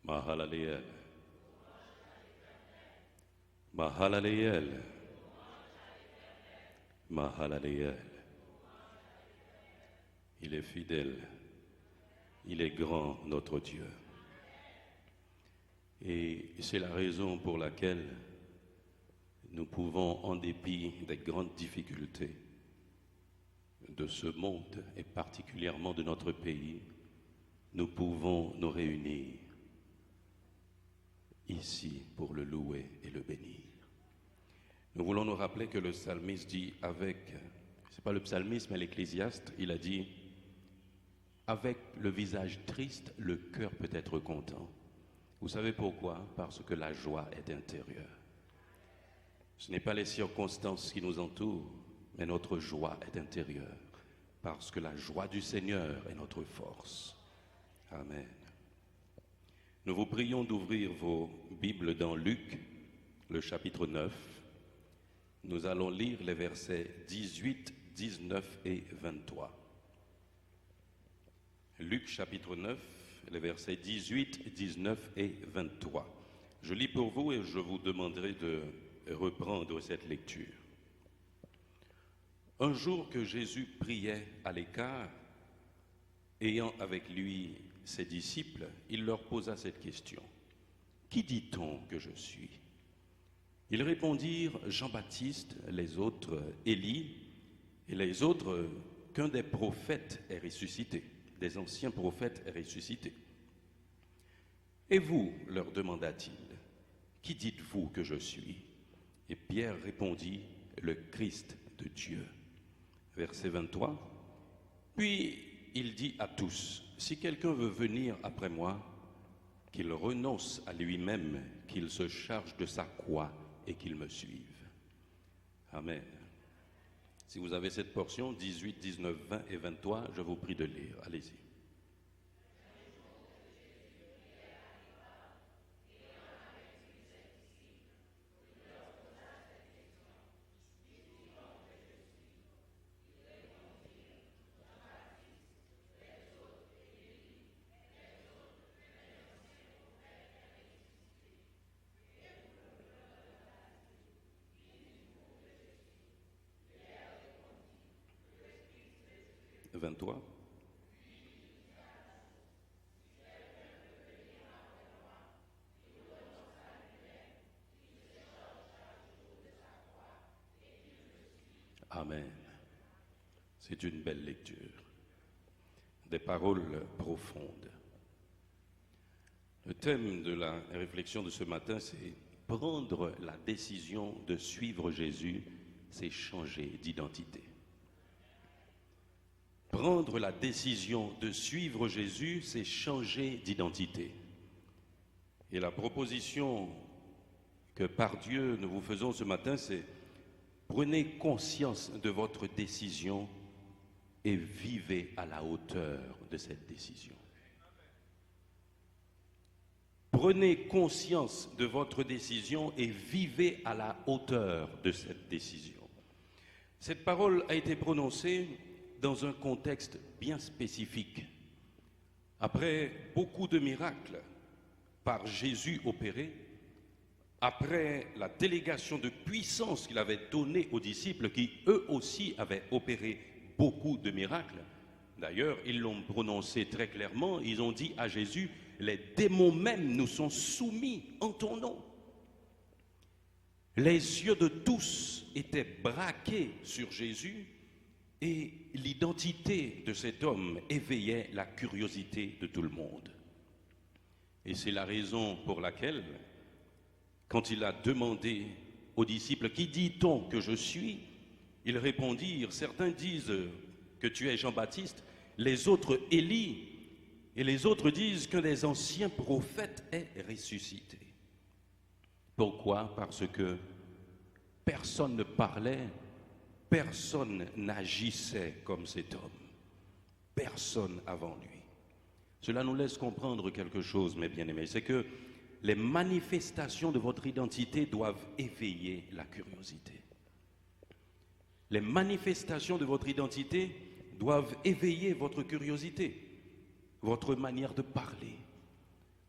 Mahalaleel. Mahalaleel. Mahalaleel. Il est fidèle. Il est grand, notre Dieu. Et c'est la raison pour laquelle nous pouvons, en dépit des grandes difficultés de ce monde et particulièrement de notre pays, nous pouvons nous réunir ici pour le louer et le bénir. Nous voulons nous rappeler que le psalmiste dit c'est pas le psalmiste mais l'Ecclésiaste, il a dit avec le visage triste, le cœur peut être content. Vous savez pourquoi? Parce que la joie est intérieure. Ce n'est pas les circonstances qui nous entourent, mais notre joie est intérieure, parce que la joie du Seigneur est notre force. Amen. Nous vous prions d'ouvrir vos Bibles dans Luc, le chapitre 9. Nous allons lire les versets 18, 19 et 23. Luc, chapitre 9, les versets 18, 19 et 23. Je lis pour vous et je vous demanderai de reprendre cette lecture. Un jour que Jésus priait à l'écart, ayant avec lui ses disciples, il leur posa cette question. « Qui dit-on que je suis ?» Ils répondirent « Jean-Baptiste, les autres Élie, et les autres qu'un des prophètes est ressuscité, des anciens prophètes est ressuscité. » « Et vous, leur demanda-t-il, qui dites-vous que je suis ?» Et Pierre répondit « Le Christ de Dieu. » Verset 23. Puis il dit à tous, « Si quelqu'un veut venir après moi, qu'il renonce à lui-même, qu'il se charge de sa croix et qu'il me suive. » Amen. Si vous avez cette portion, 18, 19, 20 et 23, je vous prie de lire. Allez-y. « 23. » Amen. C'est une belle lecture. Des paroles profondes. Le thème de la réflexion de ce matin, c'est prendre la décision de suivre Jésus, c'est changer d'identité. Prendre la décision de suivre Jésus, c'est changer d'identité. Et la proposition que par Dieu nous vous faisons ce matin, c'est prenez conscience de votre décision et vivez à la hauteur de cette décision. Prenez conscience de votre décision et vivez à la hauteur de cette décision. Cette parole a été prononcée dans un contexte bien spécifique. Après beaucoup de miracles par Jésus opérés, après la délégation de puissance qu'il avait donnée aux disciples qui eux aussi avaient opéré beaucoup de miracles, d'ailleurs ils l'ont prononcé très clairement, ils ont dit à Jésus, les démons même nous sont soumis en ton nom. Les yeux de tous étaient braqués sur Jésus et l'identité de cet homme éveillait la curiosité de tout le monde. Et c'est la raison pour laquelle, quand il a demandé aux disciples, « Qui dit-on que je suis ?» Ils répondirent, certains disent que tu es Jean-Baptiste, les autres Élie, et les autres disent qu'un des anciens prophètes est ressuscité. Pourquoi? Parce que personne ne parlait, personne n'agissait comme cet homme. Personne avant lui. Cela nous laisse comprendre quelque chose, mes bien-aimés, c'est que les manifestations de votre identité doivent éveiller la curiosité. Les manifestations de votre identité doivent éveiller votre curiosité, votre manière de parler,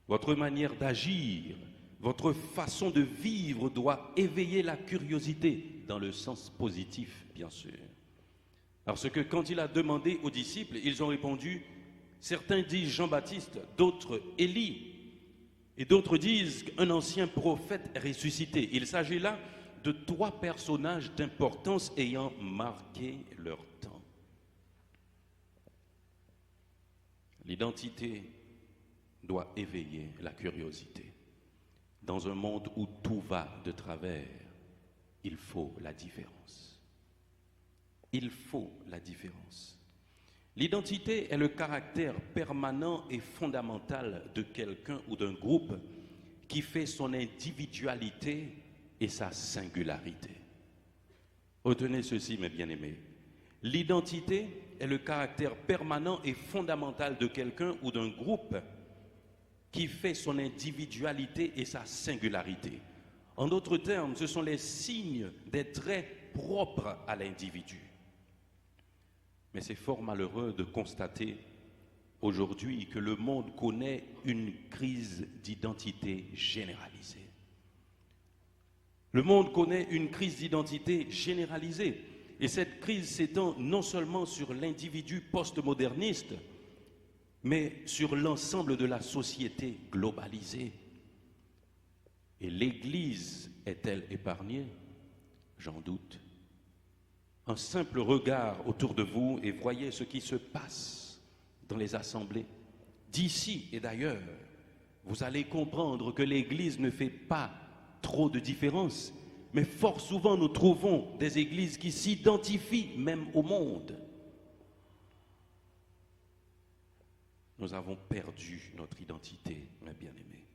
Votre manière d'agir, votre façon de vivre doit éveiller la curiosité, dans le sens positif, bien sûr. Parce que quand il a demandé aux disciples, ils ont répondu, certains disent Jean-Baptiste, d'autres Élie, et d'autres disent qu'un ancien prophète ressuscité. Il s'agit là de 3 personnages d'importance ayant marqué leur temps. L'identité doit éveiller la curiosité. Dans un monde où tout va de travers, il faut la différence. Il faut la différence. L'identité est le caractère permanent et fondamental de quelqu'un ou d'un groupe qui fait son individualité et sa singularité. Retenez ceci, mes bien-aimés. L'identité est le caractère permanent et fondamental de quelqu'un ou d'un groupe qui fait son individualité et sa singularité. En d'autres termes, ce sont les signes des traits propres à l'individu. Mais c'est fort malheureux de constater aujourd'hui que le monde connaît une crise d'identité généralisée. Le monde connaît une crise d'identité généralisée. Et cette crise s'étend non seulement sur l'individu postmoderniste, mais sur l'ensemble de la société globalisée. Et l'Église est-elle épargnée? J'en doute. Un simple regard autour de vous et voyez ce qui se passe dans les assemblées, d'ici et d'ailleurs. Vous allez comprendre que l'Église ne fait pas trop de différence, mais fort souvent nous trouvons des églises qui s'identifient même au monde. Nous avons perdu notre identité, mes bien-aimés.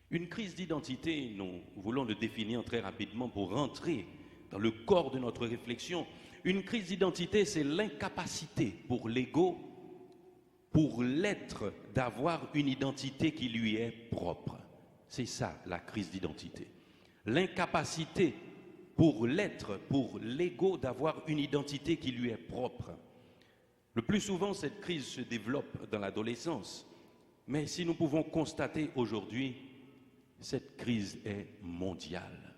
Une crise d'identité, nous voulons le définir très rapidement pour rentrer dans le corps de notre réflexion. Une crise d'identité, c'est l'incapacité pour l'ego, pour l'être, d'avoir une identité qui lui est propre. C'est ça, la crise d'identité. L'incapacité pour l'être, pour l'ego, d'avoir une identité qui lui est propre. Le plus souvent, cette crise se développe dans l'adolescence. Mais si nous pouvons constater aujourd'hui, cette crise est mondiale.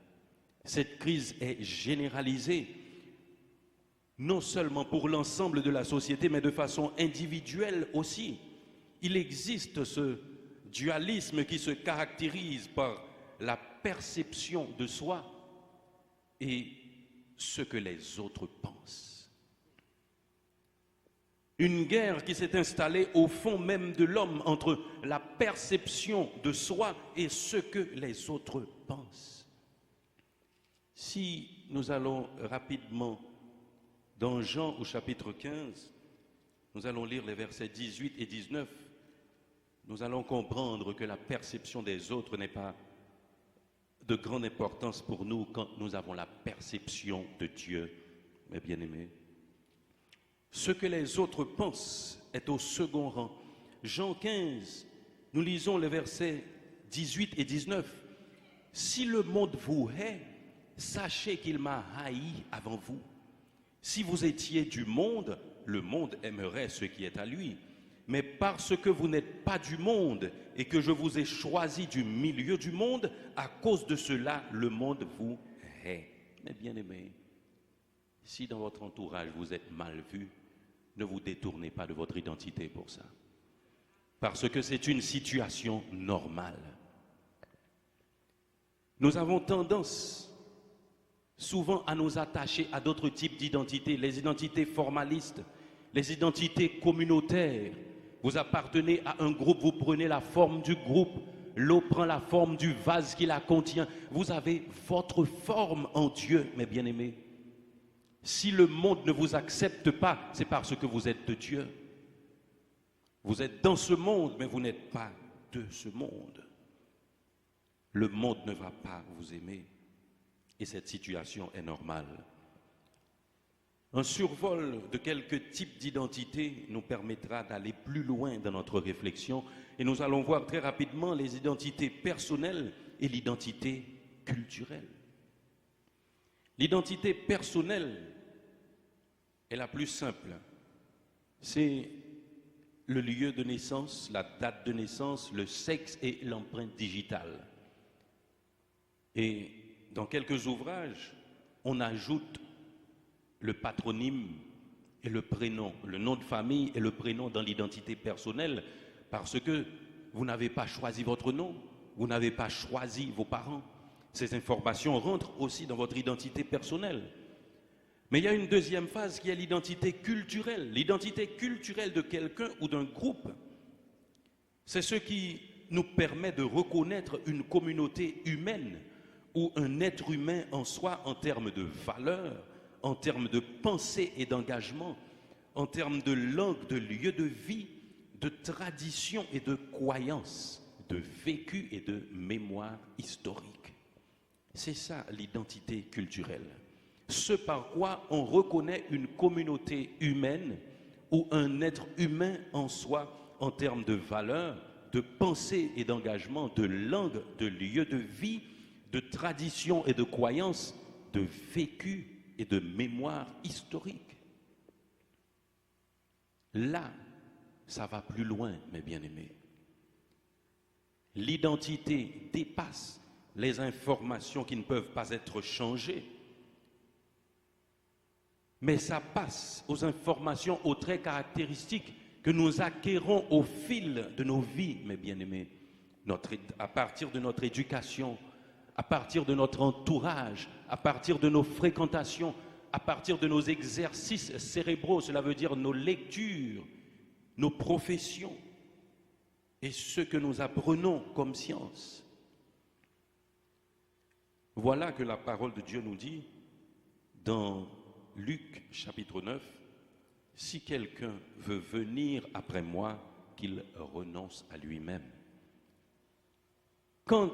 Cette crise est généralisée, non seulement pour l'ensemble de la société, mais de façon individuelle aussi. Il existe ce dualisme qui se caractérise par la perception de soi et ce que les autres pensent. Une guerre qui s'est installée au fond même de l'homme entre la perception de soi et ce que les autres pensent. Si nous allons rapidement dans Jean au chapitre 15, nous allons lire les versets 18 et 19, nous allons comprendre que la perception des autres n'est pas de grande importance pour nous quand nous avons la perception de Dieu, mes bien-aimés. Ce que les autres pensent est au second rang. Jean 15, nous lisons les versets 18 et 19. Si le monde vous hait, sachez qu'il m'a haï avant vous. Si vous étiez du monde, le monde aimerait ce qui est à lui. Mais parce que vous n'êtes pas du monde et que je vous ai choisi du milieu du monde, à cause de cela, le monde vous hait. Mais bien aimés, si dans votre entourage vous êtes mal vu, ne vous détournez pas de votre identité pour ça. Parce que c'est une situation normale. Nous avons tendance souvent à nous attacher à d'autres types d'identités, les identités formalistes, les identités communautaires. Vous appartenez à un groupe, vous prenez la forme du groupe, l'eau prend la forme du vase qui la contient. Vous avez votre forme en Dieu, mes bien-aimés. Si le monde ne vous accepte pas, c'est parce que vous êtes de Dieu. Vous êtes dans ce monde, mais vous n'êtes pas de ce monde. Le monde ne va pas vous aimer. Et cette situation est normale. Un survol de quelques types d'identités nous permettra d'aller plus loin dans notre réflexion. Et nous allons voir très rapidement les identités personnelles et l'identité culturelle. L'identité personnelle est la plus simple. C'est le lieu de naissance, la date de naissance, le sexe et l'empreinte digitale. Et dans quelques ouvrages, on ajoute le patronyme et le prénom, le nom de famille et le prénom dans l'identité personnelle, parce que vous n'avez pas choisi votre nom, vous n'avez pas choisi vos parents. Ces informations rentrent aussi dans votre identité personnelle. Mais il y a une deuxième phase qui est l'identité culturelle. L'identité culturelle de quelqu'un ou d'un groupe, c'est ce qui nous permet de reconnaître une communauté humaine ou un être humain en soi en termes de valeurs, en termes de pensée et d'engagement, en termes de langue, de lieu de vie, de tradition et de croyance, de vécu et de mémoire historique. C'est ça l'identité culturelle. Ce par quoi on reconnaît une communauté humaine ou un être humain en soi en termes de valeurs, de pensée et d'engagement, de langue, de lieu de vie, de tradition et de croyance, de vécu et de mémoire historique. Là, ça va plus loin, mes bien-aimés. L'identité dépasse les informations qui ne peuvent pas être changées, mais ça passe aux informations, aux traits caractéristiques que nous acquérons au fil de nos vies, mes bien-aimés, à partir de notre éducation, à partir de notre entourage, à partir de nos fréquentations, à partir de nos exercices cérébraux, cela veut dire nos lectures, nos professions et ce que nous apprenons comme science. Voilà que la parole de Dieu nous dit dans Luc chapitre 9, « Si quelqu'un veut venir après moi, qu'il renonce à lui-même. » Quand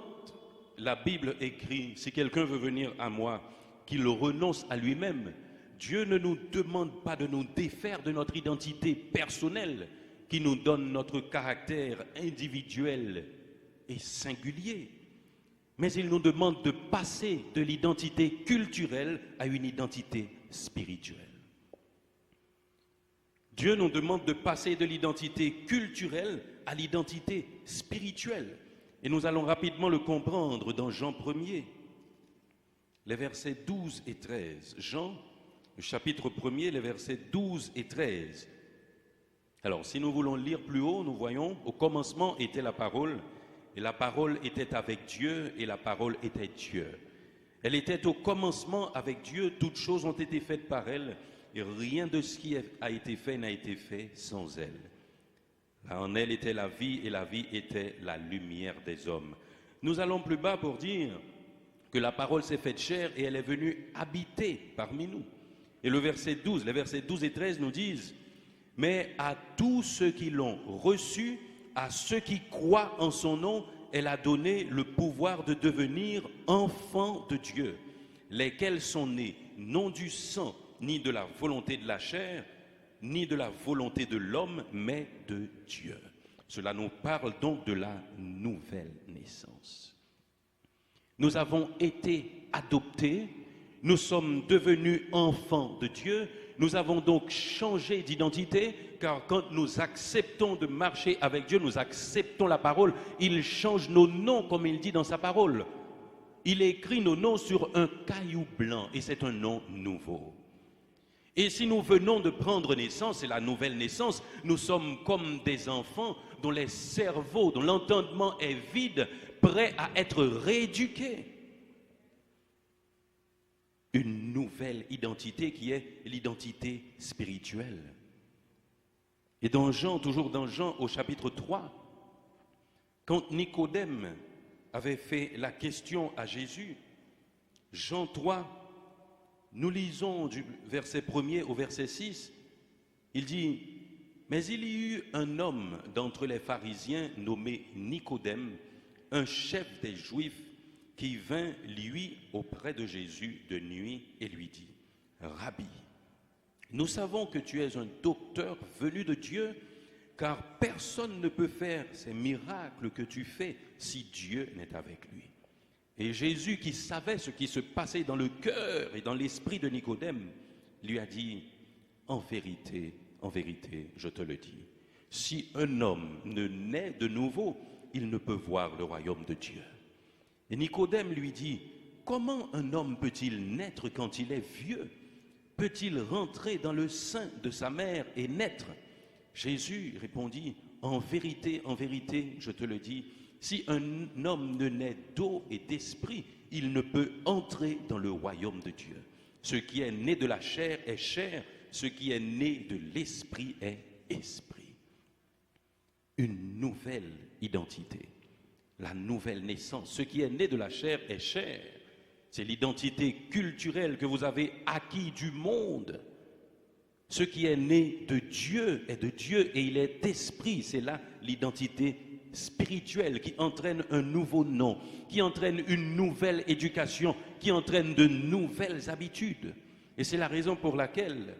la Bible écrit « Si quelqu'un veut venir à moi, qu'il renonce à lui-même », Dieu ne nous demande pas de nous défaire de notre identité personnelle qui nous donne notre caractère individuel et singulier. Mais il nous demande de passer de l'identité culturelle à une identité spirituelle. Dieu nous demande de passer de l'identité culturelle à l'identité spirituelle. Et nous allons rapidement le comprendre dans Jean 1er, les versets 12 et 13. Jean, le chapitre 1er, les versets 12 et 13. Alors, si nous voulons lire plus haut, nous voyons, au commencement était la parole, et la parole était avec Dieu, et la parole était Dieu. Elle était au commencement avec Dieu, toutes choses ont été faites par elle, et rien de ce qui a été fait n'a été fait sans elle. En elle était la vie, et la vie était la lumière des hommes. Nous allons plus bas pour dire que la parole s'est faite chair, et elle est venue habiter parmi nous. Et les versets 12 et 13 nous disent: mais à tous ceux qui l'ont reçu, à ceux qui croient en son nom, elle a donné le pouvoir de devenir enfants de Dieu, lesquels sont nés non du sang, ni de la volonté de la chair, ni de la volonté de l'homme, mais de Dieu. Cela nous parle donc de la nouvelle naissance. Nous avons été adoptés, nous sommes devenus enfants de Dieu. Nous avons donc changé d'identité, car quand nous acceptons de marcher avec Dieu, nous acceptons la parole, il change nos noms comme il dit dans sa parole. Il écrit nos noms sur un caillou blanc et c'est un nom nouveau. Et si nous venons de prendre naissance, c'est la nouvelle naissance, nous sommes comme des enfants dont les cerveaux, dont l'entendement est vide, prêts à être rééduqués. Une nouvelle identité qui est l'identité spirituelle. Et dans Jean, toujours dans Jean au chapitre 3, quand Nicodème avait fait la question à Jésus, Jean 3, nous lisons du verset 1er au verset 6, il dit: mais il y eut un homme d'entre les pharisiens nommé Nicodème, un chef des Juifs, qui vint, lui, auprès de Jésus de nuit et lui dit: Rabbi, nous savons que tu es un docteur venu de Dieu, car personne ne peut faire ces miracles que tu fais si Dieu n'est avec lui. Et Jésus, qui savait ce qui se passait dans le cœur et dans l'esprit de Nicodème, lui a dit: en vérité, je te le dis, Si un homme ne naît de nouveau, il ne peut voir le royaume de Dieu. Et Nicodème lui dit, comment un homme peut-il naître quand il est vieux? Peut-il rentrer dans le sein de sa mère et naître? Jésus répondit, en vérité, je te le dis, si un homme ne naît d'eau et d'esprit, il ne peut entrer dans le royaume de Dieu. Ce qui est né de la chair est chair, ce qui est né de l'esprit est esprit. Une nouvelle identité, la nouvelle naissance. Ce qui est né de la chair est chair. C'est l'identité culturelle que vous avez acquis du monde. Ce qui est né de Dieu est de Dieu et il est d'esprit. C'est là l'identité spirituelle qui entraîne un nouveau nom, qui entraîne une nouvelle éducation, qui entraîne de nouvelles habitudes. Et c'est la raison pour laquelle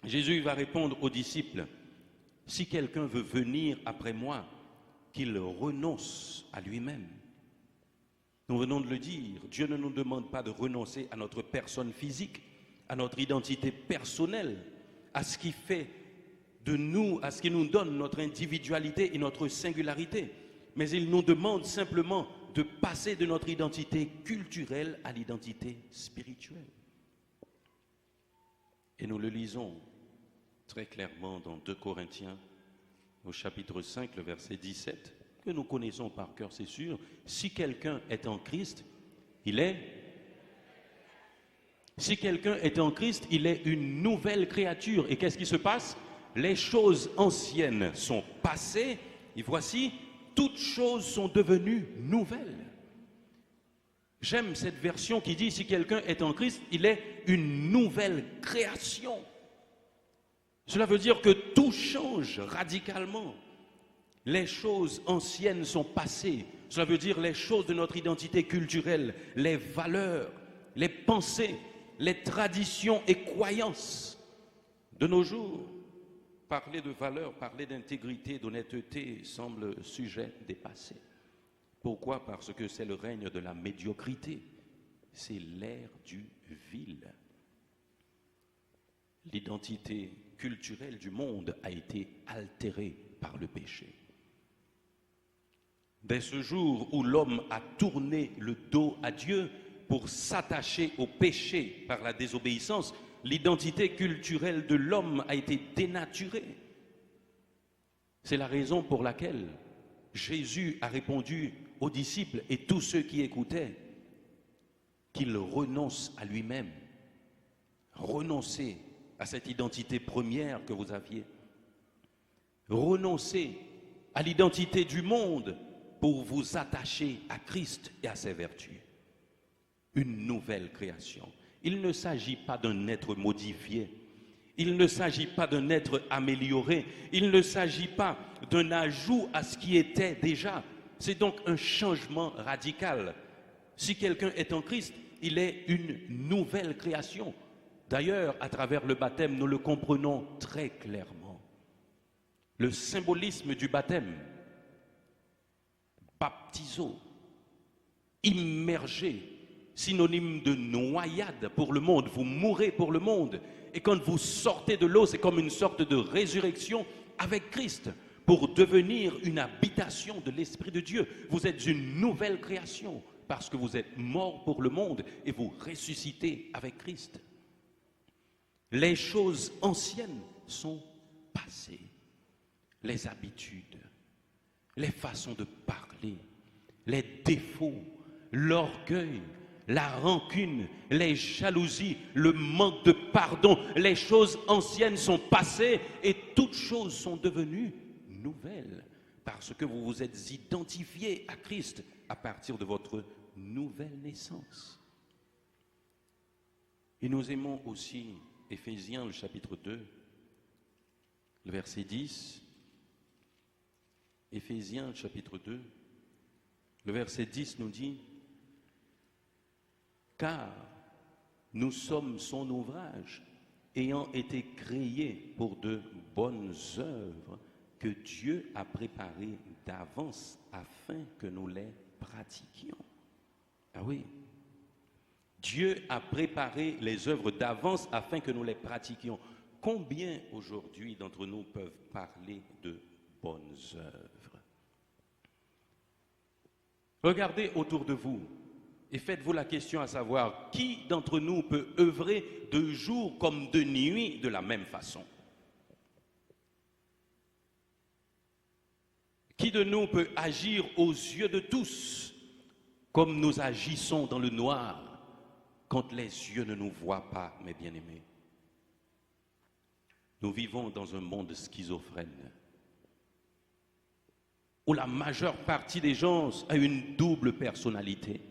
Jésus va répondre aux disciples, si quelqu'un veut venir après moi, qu'il renonce à lui-même. Nous venons de le dire, Dieu ne nous demande pas de renoncer à notre personne physique, à notre identité personnelle, à ce qui fait de nous, à ce qui nous donne notre individualité et notre singularité. Mais il nous demande simplement de passer de notre identité culturelle à l'identité spirituelle. Et nous le lisons très clairement dans 2 Corinthiens, au chapitre 5, le verset 17, que nous connaissons par cœur, c'est sûr. Si quelqu'un est en Christ, il est une nouvelle créature. Et qu'est-ce qui se passe? Les choses anciennes sont passées, et voici, toutes choses sont devenues nouvelles. J'aime cette version qui dit, si quelqu'un est en Christ, il est une nouvelle création. Cela veut dire que tout change radicalement. Les choses anciennes sont passées. Cela veut dire les choses de notre identité culturelle, les valeurs, les pensées, les traditions et croyances. De nos jours, parler de valeurs, parler d'intégrité, d'honnêteté semble sujet dépassé. Pourquoi? Parce que c'est le règne de la médiocrité. C'est l'ère du vil. L'identité culturelle du monde a été altérée par le péché. Dès ce jour où l'homme a tourné le dos à Dieu pour s'attacher au péché par la désobéissance, l'identité culturelle de l'homme a été dénaturée. C'est la raison pour laquelle Jésus a répondu aux disciples et tous ceux qui écoutaient qu'il renonce à lui-même. Renoncez à cette identité première que vous aviez. Renoncez à l'identité du monde pour vous attacher à Christ et à ses vertus. Une nouvelle création. Il ne s'agit pas d'un être modifié. Il ne s'agit pas d'un être amélioré. Il ne s'agit pas d'un ajout à ce qui était déjà. C'est donc un changement radical. Si quelqu'un est en Christ, il est une nouvelle création. D'ailleurs, à travers le baptême, nous le comprenons très clairement. Le symbolisme du baptême, baptizo, immergé, synonyme de noyade pour le monde. Vous mourrez pour le monde. Et quand vous sortez de l'eau, c'est comme une sorte de résurrection avec Christ pour devenir une habitation de l'Esprit de Dieu. Vous êtes une nouvelle création parce que vous êtes mort pour le monde et vous ressuscitez avec Christ. Les choses anciennes sont passées. Les habitudes, les façons de parler, les défauts, l'orgueil, la rancune, les jalousies, le manque de pardon, les choses anciennes sont passées et toutes choses sont devenues nouvelles parce que vous vous êtes identifié à Christ à partir de votre nouvelle naissance. Et nous aimons aussi Éphésiens, le chapitre 2, le verset 10. Éphésiens, le chapitre 2, le verset 10 nous dit « Car nous sommes son ouvrage, ayant été créés pour de bonnes œuvres que Dieu a préparées d'avance afin que nous les pratiquions. » Ah oui, Dieu a préparé les œuvres d'avance afin que nous les pratiquions. combien aujourd'hui d'entre nous peuvent parler de bonnes œuvres? Regardez autour de vous et faites-vous la question à savoir qui d'entre nous peut œuvrer de jour comme de nuit de la même façon? Qui de nous peut agir aux yeux de tous comme nous agissons dans le noir quand les yeux ne nous voient pas, mes bien-aimés? Nous vivons dans un monde schizophrène où la majeure partie des gens a une double personnalité.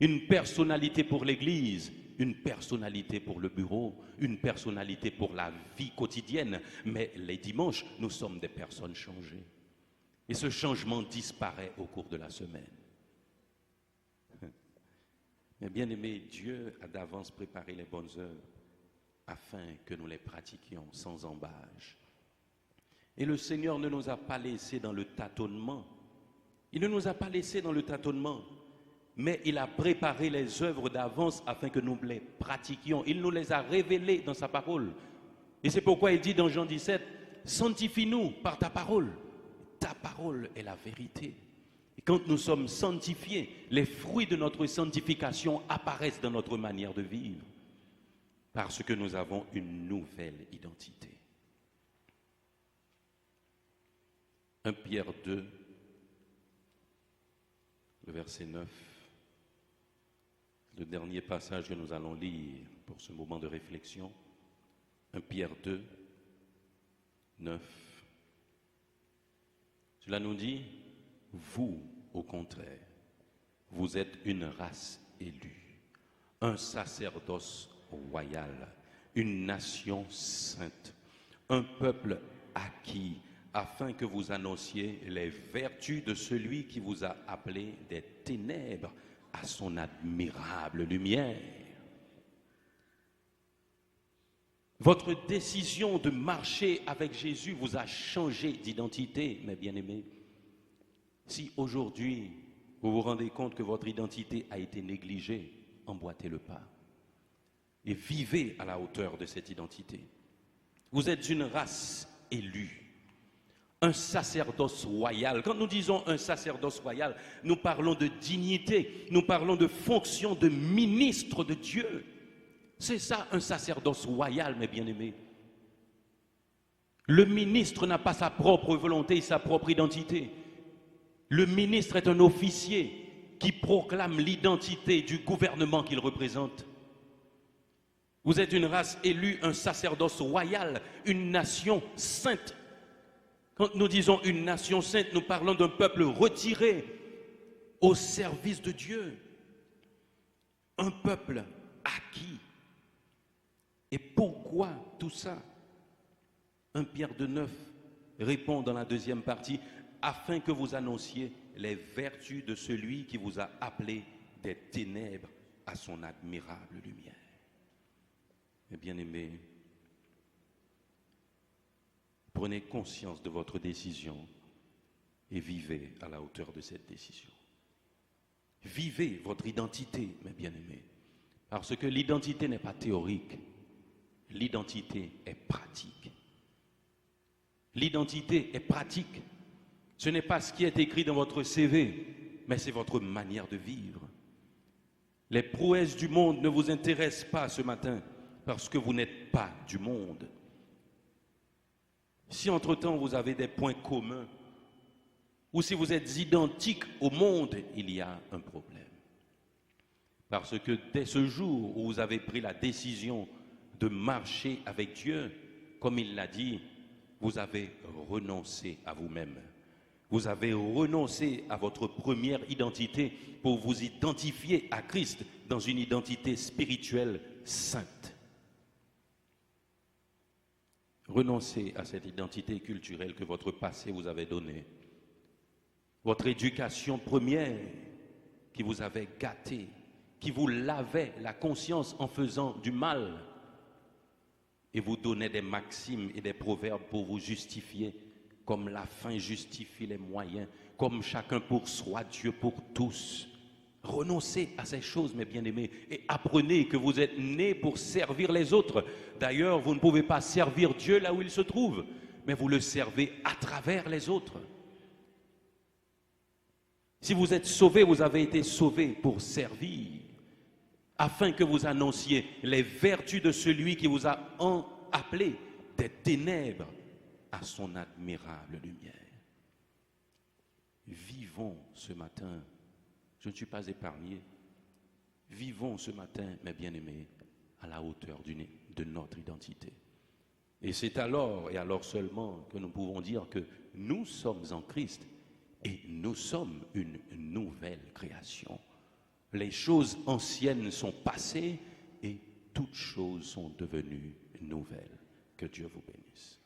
Une personnalité pour l'Église, une personnalité pour le bureau, une personnalité pour la vie quotidienne. Mais les dimanches, nous sommes des personnes changées. Et ce changement disparaît au cours de la semaine. Mais bien aimé, Dieu a d'avance préparé les bonnes œuvres afin que nous les pratiquions sans embâche. Et le Seigneur ne nous a pas laissés dans le tâtonnement. Il ne nous a pas laissés dans le tâtonnement, mais il a préparé les œuvres d'avance afin que nous les pratiquions. Il nous les a révélées dans sa parole. Et c'est pourquoi il dit dans Jean 17, « Sanctifie-nous par ta parole. Ta parole est la vérité. » Et quand nous sommes sanctifiés, les fruits de notre sanctification apparaissent dans notre manière de vivre, parce que nous avons une nouvelle identité. 1 Pierre 2, le verset 9, le dernier passage que nous allons lire pour ce moment de réflexion. 1 Pierre 2, 9. Cela nous dit, vous, au contraire, vous êtes une race élue, un sacerdoce royal, une nation sainte, un peuple acquis, afin que vous annonciez les vertus de celui qui vous a appelé des ténèbres à son admirable lumière. Votre décision de marcher avec Jésus vous a changé d'identité, mes bien-aimés. Si aujourd'hui, vous vous rendez compte que votre identité a été négligée, emboîtez le pas et vivez à la hauteur de cette identité. Vous êtes une race élue, un sacerdoce royal. Quand nous disons un sacerdoce royal, nous parlons de dignité, nous parlons de fonction de ministre de Dieu. C'est ça un sacerdoce royal, mes bien-aimés. Le ministre n'a pas sa propre volonté, sa propre identité. Le ministre est un officier qui proclame l'identité du gouvernement qu'il représente. Vous êtes une race élue, un sacerdoce royal, une nation sainte. Quand nous disons une nation sainte, nous parlons d'un peuple retiré au service de Dieu. Un peuple acquis. Et pourquoi tout ça? 1 Pierre 2,9 répond dans la deuxième partie, afin que vous annonciez les vertus de celui qui vous a appelé des ténèbres à son admirable lumière. Mes bien-aimés, prenez conscience de votre décision et vivez à la hauteur de cette décision. Vivez votre identité, mes bien-aimés, parce que l'identité n'est pas théorique, l'identité est pratique. L'identité est pratique. Ce n'est pas ce qui est écrit dans votre CV, mais c'est votre manière de vivre. Les prouesses du monde ne vous intéressent pas ce matin parce que vous n'êtes pas du monde. Si entre-temps vous avez des points communs ou si vous êtes identiques au monde, il y a un problème. Parce que dès ce jour où vous avez pris la décision de marcher avec Dieu, comme il l'a dit, vous avez renoncé à vous-même. Vous avez renoncé à votre première identité pour vous identifier à Christ dans une identité spirituelle sainte. Renoncez à cette identité culturelle que votre passé vous avait donnée. Votre éducation première qui vous avait gâté, qui vous lavait la conscience en faisant du mal et vous donnait des maximes et des proverbes pour vous justifier, comme la fin justifie les moyens, comme chacun pour soi, Dieu pour tous. Renoncez à ces choses, mes bien-aimés, et apprenez que vous êtes nés pour servir les autres. D'ailleurs, vous ne pouvez pas servir Dieu là où il se trouve, mais vous le servez à travers les autres. Si vous êtes sauvés, vous avez été sauvés pour servir, afin que vous annonciez les vertus de celui qui vous a appelé des ténèbres à son admirable lumière. Vivons ce matin. Je ne suis pas épargné. Vivons ce matin, mes bien-aimés, à la hauteur de notre identité. Et c'est alors, et alors seulement, que nous pouvons dire que nous sommes en Christ et nous sommes une nouvelle création. Les choses anciennes sont passées et toutes choses sont devenues nouvelles. Que Dieu vous bénisse.